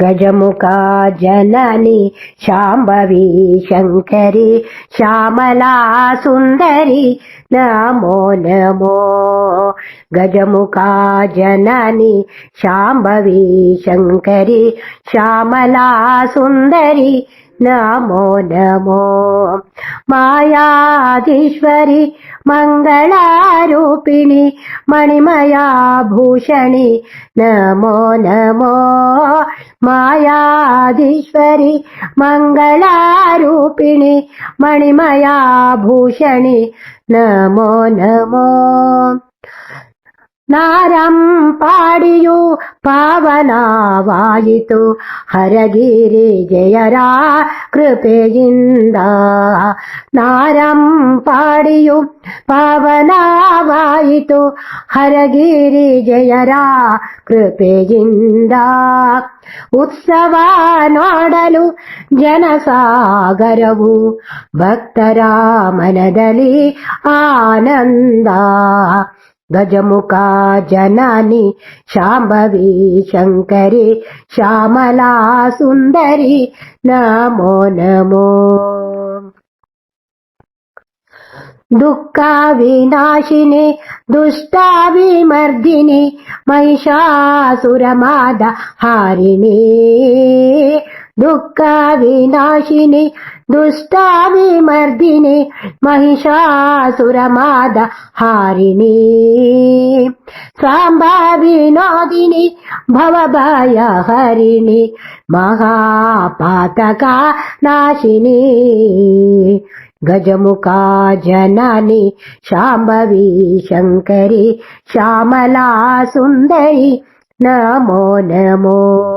गजमुखा जननी शाम्भवी शङ्करी श्यामला सुन्दरी नमो नमो। गजमुखा जननी शाम्भवी शङ्करी श्यामला सुन्दरी नमो नमो। मायाधीश्वरी मङ्गलारूपिणी मणिमया भूषणी नमो नमो। मायाधीश्वरी मङ्गलारूपिणी मणिमया भूषणी नमो नमो। ನಾರಂ ಪಾಡಿಯು ಪಾವನವಾಯಿತು ಹರಗಿರಿ ಜಯರ ಕೃಪೆಯಿಂದ। ನಾರಂ ಪಾಡಿಯು ಪಾವನವಾಯಿತು ಹರಗಿರಿ ಜಯರ ಕೃಪೆಯಿಂದ। ಉತ್ಸವ ನೋಡಲು ಜನಸಾಗರವು ಭಕ್ತರ ಮನದಲ್ಲಿ ಆನಂದ। गजमुखा जननी शाम्भवी शङ्करी श्यामला सुन्दरी नमो नमो। दुःख विनाशिनी दुष्ट विमर्दिनी महिषासुरमाद हारिणी। दुःख विनाशिनी दुष्ट विमर्दिनी महिषासुरमाद हारिणी। साम्बविनोदिनी भवभय हरिणी महापातक नाशिनी। गजमुखा जननी शाम्भवी शङ्करी श्यामला सुन्दरी नमो नमो।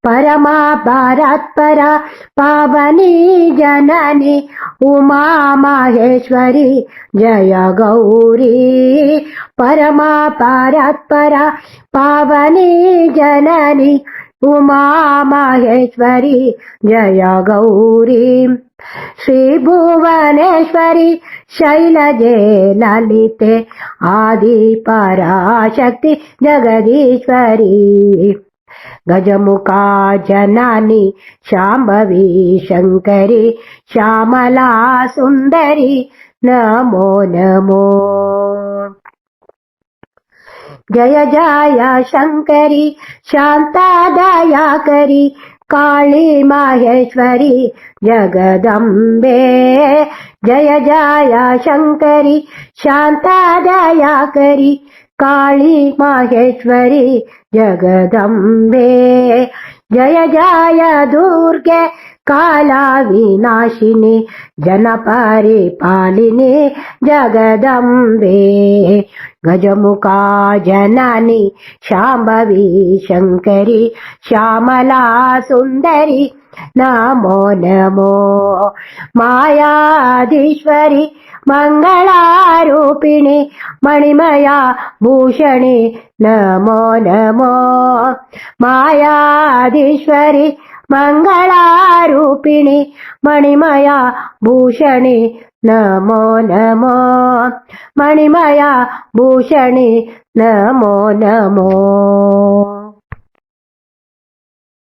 परमा भारत्पर पावनी जननी उमा माहेश्वरी जय गौरी। परमा भारत्पर पावनी जननी उमा माहेश्वरी जय गौरी। श्री भुवनेश्वरी शैलजे ललिते आदि पराशक्ति जगदीश्वरी। गजमुखा जननी शाम्भवी शङ्करी श्यामला सुन्दरी नमो नमो। जय जय शङ्करी शान्ता दयाकरी काली माहेश्वरी जगदम्बे। जय जय शङ्करी शान्ता दयाकरी काली माहेश्वरी जगदम्बे। जय जय दुर्गे काला विनाशिनी जनपरिपालिनी जगदम्बे। गजमुखा जननी शाम्भवी शङ्करी श्यामला सुन्दरी नमो नमो। मायाधीश्वरी मङ्गलारूपिणी मणिमया भूषणी नमो नमो। मायाधीश्वरी मङ्गलारूपिणी मणिमया भूषणी नमो नमो। मणिमया भूषणी नमो नमो।